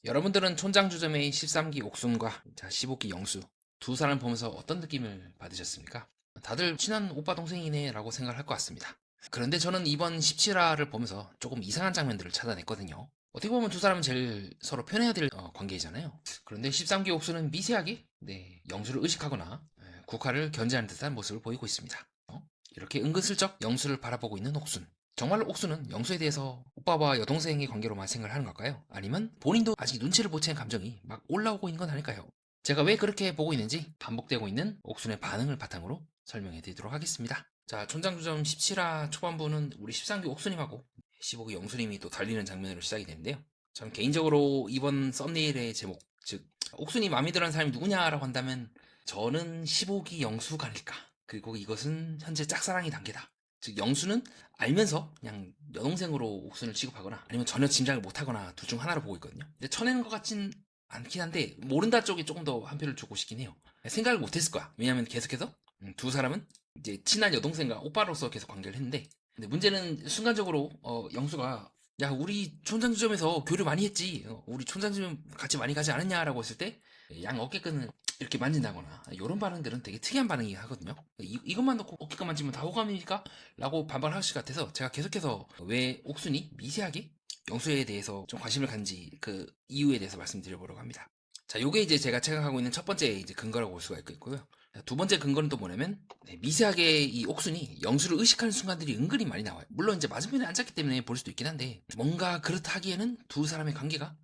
여러분들은 촌장주점의 13기 옥순과 15기 영수 두 사람 보면서 어떤 느낌을 받으셨습니까? 다들 친한 오빠 동생이네 라고 생각을 할 것 같습니다. 그런데 저는 이번 17화를 보면서 조금 이상한 장면들을 찾아냈거든요. 어떻게 보면 두 사람은 제일 서로 편해야 될 관계이잖아요. 그런데 13기 옥수는 미세하게 영수를 의식하거나 국화를 견제하는 듯한 모습을 보이고 있습니다. 이렇게 은근슬쩍 영수를 바라보고 있는 옥순. 정말로 옥수는 영수에 대해서 오빠와 여동생의 관계로만 생각을 하는 걸까요? 아니면 본인도 아직 눈치를 못 채는 감정이 막 올라오고 있는 건 아닐까요? 제가 왜 그렇게 보고 있는지 반복되고 있는 옥순의 반응을 바탕으로 설명해 드리도록 하겠습니다. 자, 촌장주점 17화 초반부는 우리 13기 옥수님하고 15기 영수님이 또 달리는 장면으로 시작이 되는데요. 저는 개인적으로 이번 썸네일의 제목, 즉 옥순이 마음에 들어하는 사람이 누구냐라고 한다면 저는 15기 영수가 아닐까. 그리고 이것은 현재 짝사랑의 단계다. 즉 영수는 알면서 그냥 여동생으로 옥순을 취급하거나 아니면 전혀 짐작을 못하거나 둘 중 하나로 보고 있거든요. 근데 쳐내는 것 같진 않긴 한데 모른다 쪽에 조금 더 한 표를 주고 싶긴 해요. 생각을 못했을 거야. 왜냐하면 계속해서 두 사람은 이제 친한 여동생과 오빠로서 계속 관계를 했는데, 근데 문제는 순간적으로 영수가 야 우리 촌장주점에서 교류 많이 했지, 우리 촌장주점 같이 많이 가지 않았냐라고 했을 때 양 어깨끈을 이렇게 만진다거나 이런 반응들은 되게 특이한 반응이긴 하거든요. 이것만 놓고 어깨끈 만지면 다 호감입니까? 라고 반발하실 것 같아서 제가 계속해서 왜 옥순이 미세하게 영수에 대해서 좀 관심을 갖는지 그 이유에 대해서 말씀드려보려고 합니다. 자, 요게 이제 제가 생각하고 있는 첫 번째 이제 근거라고 볼 수가 있고요. 두 번째 근거는 또 뭐냐면 미세하게 이 옥순이 영수를 의식하는 순간들이 은근히 많이 나와요. 물론 이제 맞은편에 앉았기 때문에 볼 수도 있긴 한데 뭔가 그렇다 하기에는 두 사람의 관계가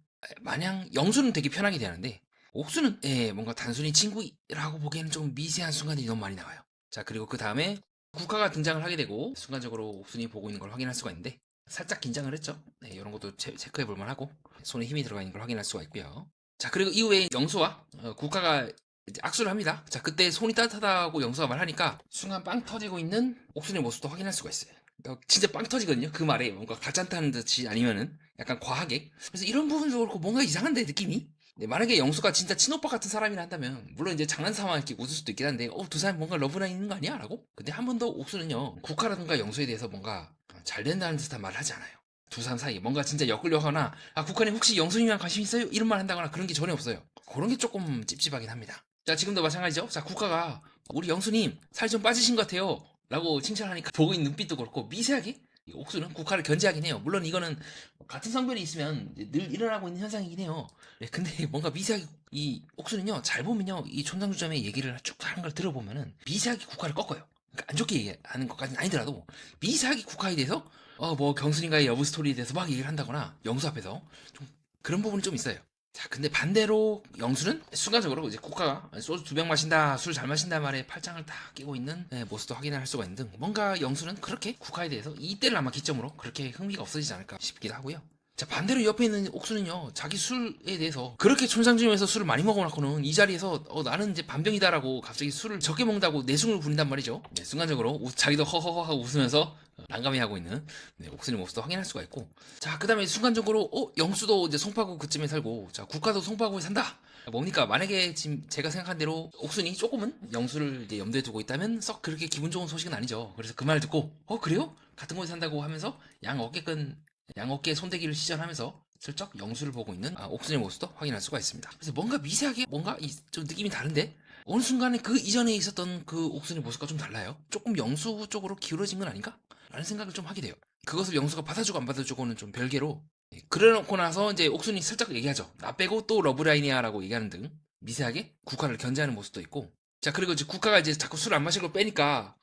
마냥 영수는 되게 편하게 되는데 옥수는 뭔가 단순히 친구라고 보기에는 좀 미세한 순간들이 너무 많이 나와요. 자, 그리고 그 다음에 국화가 등장을 하게 되고 순간적으로 옥순이 보고 있는 걸 확인할 수가 있는데 살짝 긴장을 했죠. 네, 이런 것도 체크해 볼 만하고 손에 힘이 들어가 있는 걸 확인할 수가 있고요. 자, 그리고 이후에 영수와 국화가 이제 악수를 합니다. 자, 그때 손이 따뜻하다고 영수가 말하니까 순간 빵 터지고 있는 옥순의 모습도 확인할 수가 있어요. 그러니까 진짜 빵 터지거든요. 그 말에 뭔가 가짠다는 듯이 아니면은 약간 과하게. 그래서 이런 부분도 그렇고 뭔가 이상한데 느낌이. 네, 만약에 영수가 진짜 친오빠 같은 사람이라 한다면 물론 이제 장난삼아 이렇게 웃을 수도 있긴 한데 두 사람 뭔가 러브라인 있는 거 아니야? 라고? 근데 한 번 더 옥수는요 국화라든가 영수에 대해서 뭔가 잘 된다는 듯한 말을 하지 않아요. 두 사람 사이에 뭔가 진짜 엮으려거나 국화님 혹시 영수님이랑 관심 있어요? 이런 말 한다거나 그런 게 전혀 없어요. 그런 게 조금 찝찝하긴 합니다. 자, 지금도 마찬가지죠. 자, 국화가 우리 영수님 살 좀 빠지신 것 같아요 라고 칭찬하니까 보고 있는 눈빛도 그렇고 미세하게 옥수는 국화를 견제하긴 해요. 물론 이거는 같은 성별이 있으면 늘 일어나고 있는 현상이긴 해요. 네, 근데 뭔가 미세하게 이 옥수는요 잘 보면요 이 촌장주점의 얘기를 쭉 하는 걸 들어보면은 미세하게 국화를 꺾어요. 그러니까 안 좋게 얘기하는 것까지는 아니더라도 미세하게 국화에 대해서 뭐 경순이가의 러브 스토리에 대해서 막 얘기를 한다거나 영수 앞에서 좀 그런 부분이 좀 있어요. 자, 근데 반대로 영수는 순간적으로 이제 국화가 소주 2병 마신다, 술 잘 마신다 말에 팔짱을 다 끼고 있는 모습도 확인할 수가 있는 등 뭔가 영수는 그렇게 국화에 대해서 이때를 아마 기점으로 그렇게 흥미가 없어지지 않을까 싶기도 하고요. 자, 반대로 옆에 있는 옥수는요 자기 술에 대해서 그렇게 촌장집에서 술을 많이 먹어놓고는 이 자리에서 나는 이제 반병이다라고 갑자기 술을 적게 먹는다고 내숭을 부린단 말이죠. 네, 순간적으로 자기도 허허허 하고 웃으면서 난감해하고 있는 옥순의 모습도 확인할 수가 있고, 자, 그 다음에 순간적으로 영수도 이제 송파구 그쯤에 살고, 자, 국가도 송파구에 산다. 뭡니까? 만약에 지금 제가 생각한 대로 옥순이 조금은 영수를 이제 염두에 두고 있다면 썩 그렇게 기분 좋은 소식은 아니죠. 그래서 그 말을 듣고 그래요? 같은 곳에 산다고 하면서 양 어깨에 손대기를 시전하면서 슬쩍 영수를 보고 있는 옥순의 모습도 확인할 수가 있습니다. 그래서 뭔가 미세하게 뭔가 좀 느낌이 다른데 어느 순간에 그 이전에 있었던 그 옥순의 모습과 좀 달라요. 조금 영수 쪽으로 기울어진 건 아닌가? 라는 생각을 좀 하게 돼요. 그것을 영수가 받아주고 안 받아주고는 좀 별개로, 그래놓고 나서 이제 옥순이 살짝 얘기하죠. 나 빼고 또 러브라인이야 라고 얘기하는 등 미세하게 국화를 견제하는 모습도 있고, 자, 그리고 이제 국화가 이제 자꾸 술 안 마시고 빼니까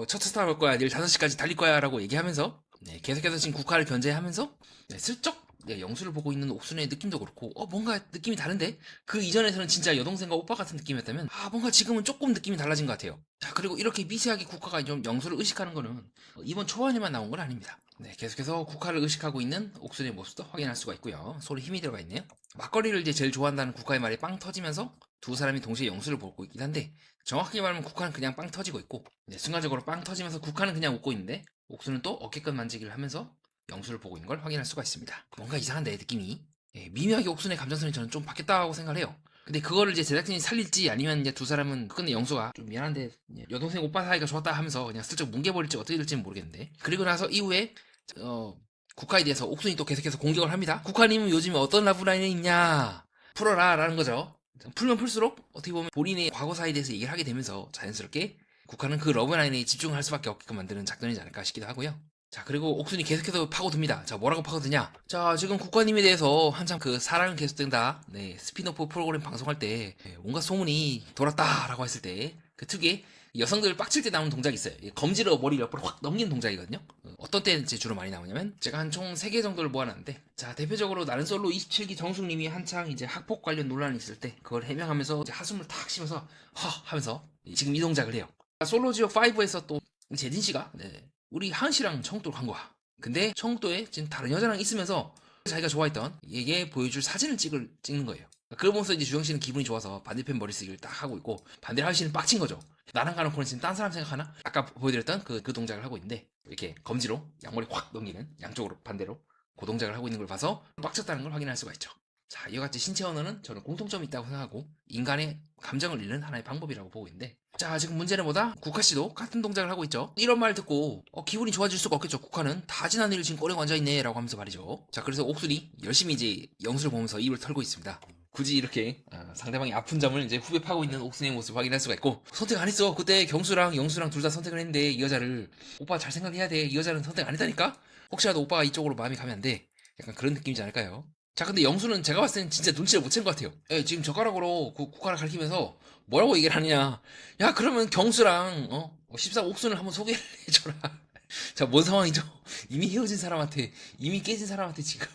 첫 차 타고 갈 거야, 내일 5시까지 달릴 거야 라고 얘기하면서 계속해서 지금 국화를 견제하면서 슬쩍 영수를 보고 있는 옥순의 느낌도 그렇고 뭔가 느낌이 다른데 그 이전에서는 진짜 여동생과 오빠 같은 느낌이었다면 뭔가 지금은 조금 느낌이 달라진 것 같아요. 자, 그리고 이렇게 미세하게 국화가 좀 영수를 의식하는 거는 이번 초반에만 나온 건 아닙니다. 네, 계속해서 국화를 의식하고 있는 옥순의 모습도 확인할 수가 있고요. 손에 힘이 들어가 있네요. 막걸리를 이제 제일 좋아한다는 국화의 말에 빵 터지면서 두 사람이 동시에 영수를 보고 있긴 한데 정확하게 말하면 국화는 그냥 빵 터지고 있고, 순간적으로 빵 터지면서 국화는 그냥 웃고 있는데 옥수는 또 어깨끈 만지기를 하면서 영수를 보고 있는 걸 확인할 수가 있습니다. 뭔가 이상한데 느낌이. 미묘하게 옥순의 감정선이 저는 좀 바뀌었다고 생각을 해요. 근데 그거를 이제 제작진이 살릴지 아니면 이제 두 사람은 근데 영수가 좀 미안한데 여동생 오빠 사이가 좋았다 하면서 그냥 슬쩍 뭉개버릴지 어떻게 될지는 모르겠는데, 그리고 나서 이후에 국화에 대해서 옥순이 또 계속해서 공격을 합니다. 국화님은 요즘에 어떤 라브라인에 있냐? 풀어라 라는 거죠. 풀면 풀수록 어떻게 보면 본인의 과거사에 대해서 얘기를 하게 되면서 자연스럽게 국화는 그 러브라인에 집중을 할 수밖에 없게끔 만드는 작전이지 않을까 싶기도 하고요. 자, 그리고 옥순이 계속해서 파고듭니다. 자, 뭐라고 파고드냐? 자, 지금 국화님에 대해서 한참 그 사랑은 계속된다. 네, 스피노프 프로그램 방송할 때 온갖 소문이 돌았다라고 했을 때 그 특유의 여성들 빡칠 때 나오는 동작이 있어요. 검지로 머리를 옆으로 확 넘기는 동작이거든요. 어떤 때 이제 주로 많이 나오냐면 제가 한 총 3개 정도를 모아놨는데, 자, 대표적으로 나는 솔로 27기 정숙님이 한창 이제 학폭 관련 논란이 있을 때 그걸 해명하면서 이제 한숨을 탁 쉬면서 허 하면서 지금 이 동작을 해요. 솔로지오 5에서 또 재진 씨가 우리 하은 씨랑 청국도를 간 거야. 근데 청국도에 지금 다른 여자랑 있으면서 자기가 좋아했던 얘게 보여줄 사진을 찍는 거예요. 그걸 보면서 이제 주영 씨는 기분이 좋아서 반대편 머리 쓰기를 딱 하고 있고, 반대로 하은 씨는 빡친 거죠. 나랑 가는 코는 지금 딴 사람 생각하나? 아까 보여드렸던 그 동작을 하고 있는데, 이렇게 검지로 양머리 확 넘기는, 양쪽으로 반대로 그 동작을 하고 있는 걸 봐서 빡쳤다는 걸 확인할 수가 있죠. 자, 이와 같이 신체 언어는 저는 공통점이 있다고 생각하고 인간의 감정을 읽는 하나의 방법이라고 보고 있는데, 자, 지금 문제는 뭐다? 국화씨도 같은 동작을 하고 있죠. 이런 말 듣고 기분이 좋아질 수가 없겠죠. 국화는 다 지난 일을 지금 꺼내고 앉아있네 라고 하면서 말이죠. 자, 그래서 옥순이 열심히 이제 영수를 보면서 입을 털고 있습니다. 굳이 이렇게 상대방이 아픈 점을 이제 후벼 파고 있는 옥순의 모습을 확인할 수가 있고, 선택 안 했어. 그때 경수랑 영수랑 둘 다 선택을 했는데 이 여자를 오빠 잘 생각해야 돼. 이 여자는 선택 안 했다니까? 혹시라도 오빠가 이쪽으로 마음이 가면 안 돼. 약간 그런 느낌이지 않을까요? 자, 근데 영수는 제가 봤을 땐 진짜 눈치를 못 챈 것 같아요. 예, 지금 젓가락으로 국화를 가리키면서 뭐라고 얘기를 하느냐. 야, 그러면 경수랑 14 옥순을 한번 소개를 해줘라. 자, 뭔 상황이죠? 이미 헤어진 사람한테, 이미 깨진 사람한테 지금.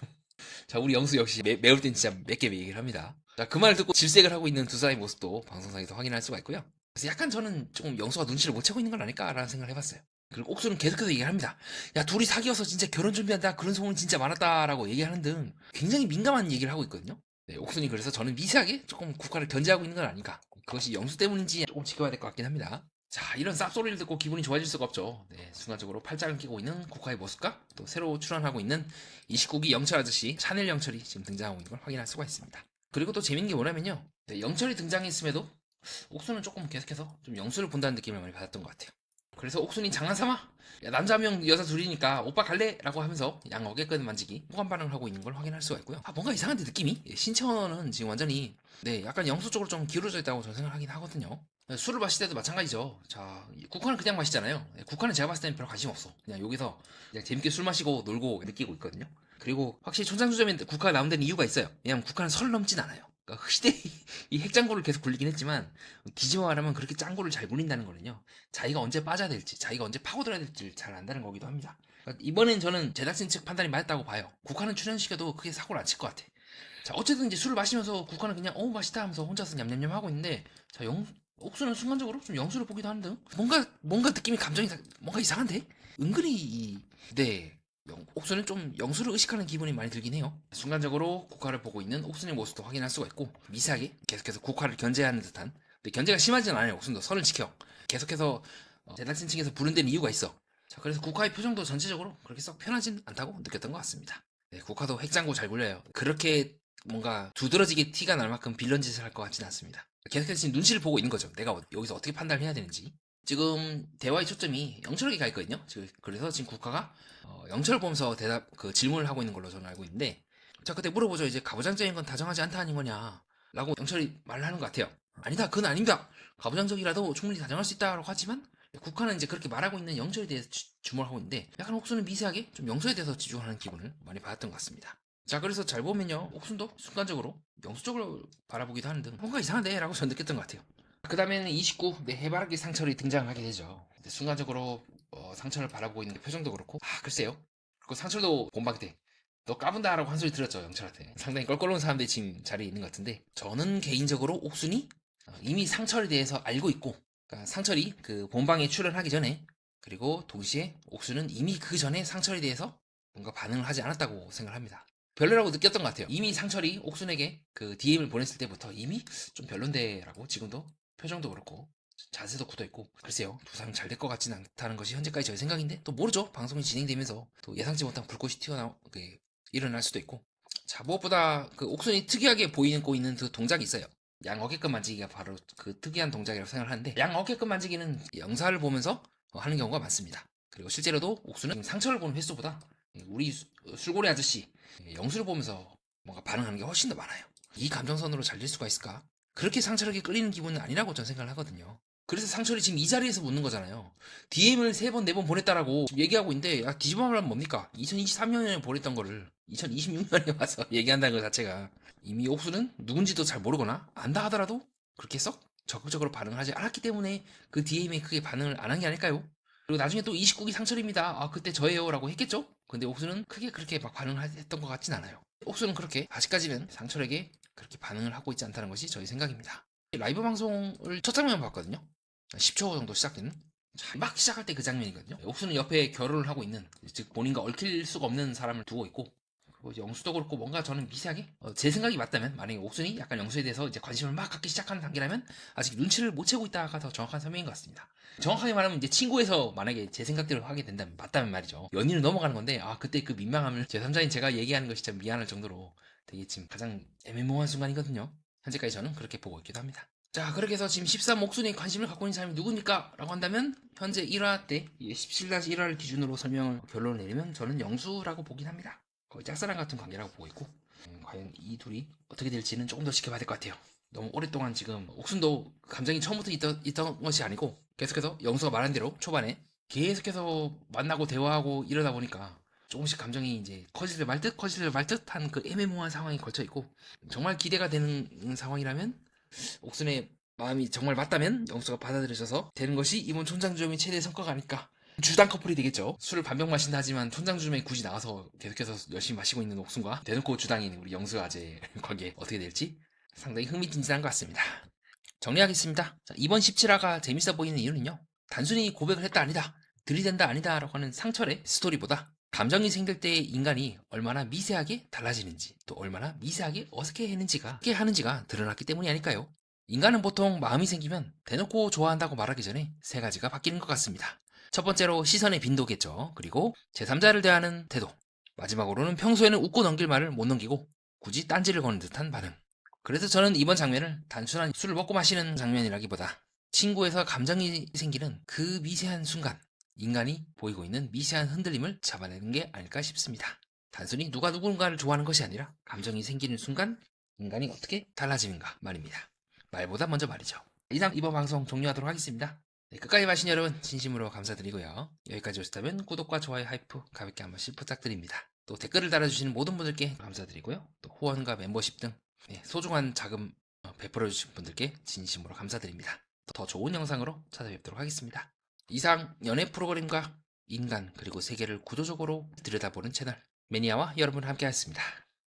자, 우리 영수 역시 매울 땐 진짜 몇 개 얘기를 합니다. 자, 그 말을 듣고 질색을 하고 있는 두 사람의 모습도 방송상에서 확인할 수가 있고요. 그래서 약간 저는 조금 영수가 눈치를 못 채고 있는 건 아닐까라는 생각을 해봤어요. 그리고 옥수는 계속해서 얘기를 합니다. 야, 둘이 사귀어서 진짜 결혼 준비한다. 그런 소문 진짜 많았다라고 얘기하는 등 굉장히 민감한 얘기를 하고 있거든요. 네, 옥순이 그래서 저는 미세하게 조금 국화를 견제하고 있는 건 아닌가. 그것이 영수 때문인지 조금 지켜봐야 될 것 같긴 합니다. 자, 이런 쌉소리를 듣고 기분이 좋아질 수가 없죠. 네, 순간적으로 팔짱을 끼고 있는 국화의 모습과 또 새로 출연하고 있는 29기 영철 아저씨 샤넬 영철이 지금 등장하고 있는 걸 확인할 수가 있습니다. 그리고 또 재밌는 게 뭐냐면요. 네, 영철이 등장했음에도 옥수는 조금 계속해서 좀 영수를 본다는 느낌을 많이 받았던 것 같아요. 그래서 옥순이 장난삼아? 야, 남자 한 명 여자 둘이니까 오빠 갈래? 라고 하면서 양 어깨끈 만지기 호감 반응을 하고 있는 걸 확인할 수가 있고요. 뭔가 이상한데 느낌이? 신채원은 지금 완전히 약간 영수 쪽으로 좀 기울어져 있다고 저는 생각하긴 하거든요. 술을 마실 때도 마찬가지죠. 자, 국화는 그냥 마시잖아요. 국화는 제가 봤을 때는 별 관심 없어. 그냥 여기서 그냥 재밌게 술 마시고 놀고 느끼고 있거든요. 그리고 확실히 천장수점에 국화가 나온 데는 이유가 있어요. 왜냐면 국화는 설 넘진 않아요. 그러니까 시대의 이 핵장고를 계속 굴리긴 했지만 뒤집어 말하면 그렇게 짱고를 잘 굴린다는 거는요. 자기가 언제 빠져야 될지, 자기가 언제 파고들어야 될지 잘 안다는 거기도 합니다. 그러니까 이번엔 저는 제작진 측 판단이 맞았다고 봐요. 국화는 출연시켜도 크게 사고를 안 칠 것 같아. 자, 어쨌든 이제 술을 마시면서 국화는 그냥 맛있다 하면서 혼자서 냠냠냠 하고 있는데, 자, 옥수는 순간적으로 좀 영수를 보기도 하는 등 뭔가 느낌이 감정이 뭔가 이상한데? 은근히 옥수는 좀 영수를 의식하는 기분이 많이 들긴 해요. 순간적으로 국화를 보고 있는 옥순의 모습도 확인할 수가 있고, 미세하게 계속해서 국화를 견제하는 듯한, 근데 견제가 심하진 않아요. 옥순도 선을 지켜 계속해서 제작진 층에서 부른 데는 이유가 있어. 자, 그래서 국화의 표정도 전체적으로 그렇게 썩 편하진 않다고 느꼈던 것 같습니다. 네, 국화도 핵장고 잘 굴려요. 그렇게 뭔가 두드러지게 티가 날 만큼 빌런 짓을 할 것 같지는 않습니다. 계속해서 지금 눈치를 보고 있는 거죠. 내가 여기서 어떻게 판단을 해야 되는지. 지금 대화의 초점이 영철에게 가 있거든요. 그래서 지금 국화가 영철을 보면서 질문을 하고 있는 걸로 저는 알고 있는데, 자, 그때 물어보죠. 이제 가부장적인 건 다정하지 않다 아닌 거냐 라고 영철이 말을 하는 것 같아요. 아니다, 그건 아닙니다. 가부장적이라도 충분히 다정할 수 있다라고 하지만, 국화는 이제 그렇게 말하고 있는 영철에 대해서 주목을 하고 있는데, 약간 옥수는 미세하게 좀 영철에 대해서 집중하는 기분을 많이 받았던 것 같습니다. 자, 그래서 잘 보면요, 옥순도 순간적으로 영수 쪽으로 바라보기도 하는 등 뭔가 이상한데 라고 저는 느꼈던 것 같아요. 그 다음에는 29 해바라기 상철이 등장하게 되죠. 순간적으로 상철을 바라보고 있는 표정도 그렇고, 글쎄요. 그리고 상철도 본방 때 너 까분다 라고 한 소리 들었죠, 영철한테. 상당히 껄껄한 사람들이 지금 자리에 있는 것 같은데, 저는 개인적으로 옥순이 이미 상철에 대해서 알고 있고, 그러니까 상철이 그 본방에 출연하기 전에, 그리고 동시에 옥순은 이미 그 전에 상철에 대해서 뭔가 반응을 하지 않았다고 생각합니다. 별로라고 느꼈던 것 같아요. 이미 상철이 옥순에게 그 DM을 보냈을 때부터 이미 좀 별론데라고, 지금도 표정도 그렇고 자세도 굳어있고, 글쎄요, 두 사람이 잘 될 것 같지는 않다는 것이 현재까지 저의 생각인데, 또 모르죠. 방송이 진행되면서 또 예상치 못한 불꽃이 일어날 수도 있고. 자, 무엇보다 그 옥순이 특이하게 보이고 있는 그 동작이 있어요. 양 어깨끈 만지기가 바로 그 특이한 동작이라고 생각을 하는데, 양 어깨끈 만지기는 영상을 보면서 하는 경우가 많습니다. 그리고 실제로도 옥수는 상처를 보는 횟수보다 우리 술고래 아저씨 영수를 보면서 뭔가 반응하는 게 훨씬 더 많아요. 이 감정선으로 잘릴 수가 있을까? 그렇게 상철에게 끌리는 기분은 아니라고 전 생각을 하거든요. 그래서 상철이 지금 이 자리에서 묻는 거잖아요. DM을 3번, 4번 보냈다라고 지금 얘기하고 있는데, 뒤집어 말하면 뭡니까? 2023년에 보냈던 거를 2026년에 와서 얘기한다는 것 자체가, 이미 옥수는 누군지도 잘 모르거나 안다 하더라도 그렇게 썩 적극적으로 반응을 하지 않았기 때문에 그 DM에 크게 반응을 안 한 게 아닐까요? 그리고 나중에 또 29기 상철입니다. 그때 저예요 라고 했겠죠? 근데 옥수는 크게 그렇게 막 반응을 했던 것 같진 않아요. 옥수는 그렇게 아직까지는 상철에게 그렇게 반응을 하고 있지 않다는 것이 저희 생각입니다. 라이브 방송을 첫 장면 봤거든요. 10초 정도 시작되는 막 시작할 때 그 장면이거든요. 옥수는 옆에 결혼을 하고 있는, 즉 본인과 얽힐 수가 없는 사람을 두고 있고, 그리고 이제 영수도 그렇고 뭔가 저는 미세하게 제 생각이 맞다면, 만약에 옥순이 약간 영수에 대해서 이제 관심을 막 갖기 시작하는 단계라면 아직 눈치를 못 채고 있다가 더 정확한 설명인 것 같습니다. 정확하게 말하면 이제 친구에서 만약에 제 생각대로 하게 된다면, 맞다면 말이죠. 연인을 넘어가는 건데, 그때 그 민망함을 제3자인 제가 얘기하는 것이 참 미안할 정도로 되게 지금 가장 애매모호한 순간이거든요. 현재까지 저는 그렇게 보고 있기도 합니다. 자, 그렇게 해서 지금 13 옥순에 관심을 갖고 있는 사람이 누굽니까? 라고 한다면, 현재 1화 때 17-1화를 기준으로 결론을 내리면 저는 영수라고 보긴 합니다. 거의 짝사랑 같은 관계라고 보고 있고, 과연 이 둘이 어떻게 될지는 조금 더 지켜봐야 될 것 같아요. 너무 오랫동안 지금 옥순도 감정이 처음부터 있던 것이 아니고, 계속해서 영수가 말한 대로 초반에 계속해서 만나고 대화하고 이러다 보니까 조금씩 감정이 이제 커지려 말 듯 한 그 애매모호한 상황이 걸쳐 있고, 정말 기대가 되는 상황이라면, 옥순의 마음이 정말 맞다면 영수가 받아들여져서 되는 것이 이번 촌장주점의 최대의 성과가 아닐까. 주당 커플이 되겠죠. 술을 반병 마신다 하지만 촌장주점에 굳이 나와서 계속해서 열심히 마시고 있는 옥순과 대놓고 주당인 우리 영수 아재의 관계 어떻게 될지 상당히 흥미진진한 것 같습니다. 정리하겠습니다. 자, 이번 17화가 재밌어 보이는 이유는요, 단순히 고백을 했다 아니다, 들이댄다 아니다 라고 하는 상철의 스토리보다 감정이 생길 때 인간이 얼마나 미세하게 달라지는지, 또 얼마나 미세하게 어떻게 하는지가 드러났기 때문이 아닐까요? 인간은 보통 마음이 생기면 대놓고 좋아한다고 말하기 전에 3가지가 바뀌는 것 같습니다. 첫 번째로 시선의 빈도겠죠. 그리고 제3자를 대하는 태도. 마지막으로는 평소에는 웃고 넘길 말을 못 넘기고 굳이 딴지를 거는 듯한 반응. 그래서 저는 이번 장면을 단순한 술을 먹고 마시는 장면이라기보다 친구에서 감정이 생기는 그 미세한 순간, 인간이 보이고 있는 미세한 흔들림을 잡아내는 게 아닐까 싶습니다. 단순히 누가 누군가를 좋아하는 것이 아니라 감정이 생기는 순간 인간이 어떻게 달라지는가 말입니다. 말보다 먼저 말이죠. 이상 이번 방송 종료하도록 하겠습니다. 네, 끝까지 봐주신 여러분 진심으로 감사드리고요. 여기까지 오셨다면 구독과 좋아요, 하이프 가볍게 한 번씩 부탁드립니다. 또 댓글을 달아주시는 모든 분들께 감사드리고요. 또 후원과 멤버십 등 소중한 자금 베풀어주신 분들께 진심으로 감사드립니다. 더 좋은 영상으로 찾아뵙도록 하겠습니다. 이상 연애 프로그램과 인간 그리고 세계를 구조적으로 들여다보는 채널 매니아와 여러분 함께 하였습니다.